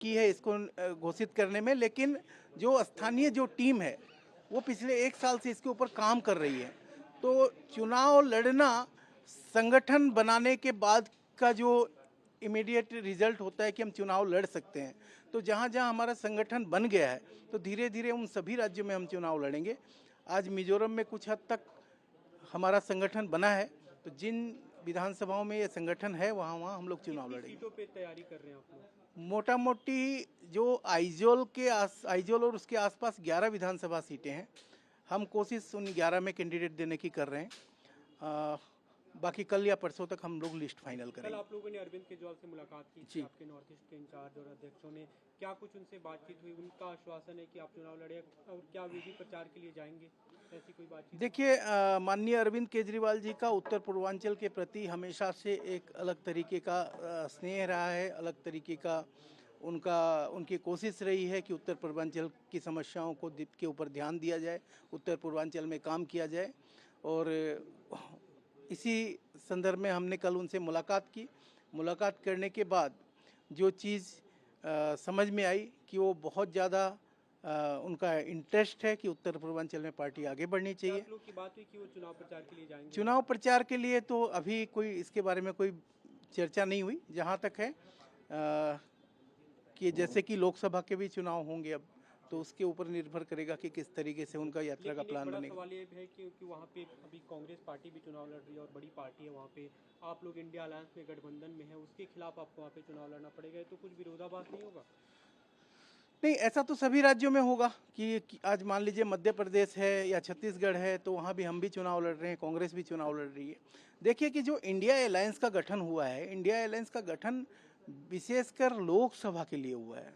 की है इसको घोषित करने में, लेकिन जो स्थानीय जो टीम है वो पिछले 1 साल से इसके ऊपर काम कर रही है। तो चुनाव लड़ना संगठन बनाने के बाद का जो इमीडिएट रिजल्ट होता है कि हम चुनाव लड़ सकते हैं। तो जहाँ जहाँ हमारा संगठन बन गया है तो धीरे धीरे उन सभी राज्यों में हम चुनाव लड़ेंगे। आज मिजोरम में कुछ हद तक हमारा संगठन बना है, तो जिन विधानसभाओं में ये संगठन है वहाँ वहाँ हम लोग चुनाव लड़ेंगे। सीटों पे तैयारी कर रहे हैं आप लोग? मोटा मोटी जो आइजोल और उसके आसपास 11 विधानसभा सीटें हैं। हम कोशिश उन 11 में कैंडिडेट देने की कर रहे हैं। बाकी कल या परसों तक हम लोग लिस्ट फाइनल करेंगे। कल आप लोगों ने अरविंद केजरीवाल से मुलाकात की थी, आपके नॉर्थ ईस्ट के इंचार्ज और अध्यक्षों ने, क्या कुछ उनसे बातचीत हुई? उनका आश्वासन है कि आप चुनाव लड़े और क्या विधि प्रचार के लिए जाएंगे, ऐसी कोई बातचीत? देखिए, माननीय अरविंद केजरीवाल जी का उत्तर पूर्वांचल के प्रति हमेशा से एक अलग तरीके का स्नेह रहा है, अलग तरीके का उनकी कोशिश रही है कि उत्तर पूर्वांचल की समस्याओं को के ऊपर ध्यान दिया जाए, उत्तर पूर्वांचल में काम किया जाए। और इसी संदर्भ में हमने कल उनसे मुलाकात की। मुलाकात करने के बाद जो चीज़ समझ में आई कि वो बहुत ज़्यादा उनका इंटरेस्ट है कि उत्तर पूर्वांचल में पार्टी आगे बढ़नी चाहिए। आप लोग की बात हुई कि वो चुनाव प्रचार के लिए जाएंगे? चुनाव प्रचार के लिए तो अभी कोई इसके बारे में कोई चर्चा नहीं हुई। जहाँ तक है कि जैसे कि लोकसभा के भी चुनाव होंगे अब, तो उसके ऊपर निर्भर करेगा कि किस तरीके से उनका यात्रा का प्लान बनेगा। सवाल ये है कि वहाँ पे अभी कांग्रेस पार्टी भी चुनाव लड़ रही है और बड़ी पार्टी है वहाँ पे, आप लोग इंडिया अलायंस में गठबंधन में है, उसके खिलाफ आपको वहाँ पे चुनाव लड़ना पड़ेगा, तो कुछ विरोधाभास नहीं होगा? नहीं, ऐसा तो सभी राज्यों में होगा कि आज मान लीजिए मध्य प्रदेश है या छत्तीसगढ़ है, तो वहाँ भी हम भी चुनाव लड़ रहे हैं, कांग्रेस भी चुनाव लड़ रही है। देखिए कि जो इंडिया अलायंस का गठन हुआ है, इंडिया अलायंस का गठन विशेषकर लोकसभा के लिए हुआ है।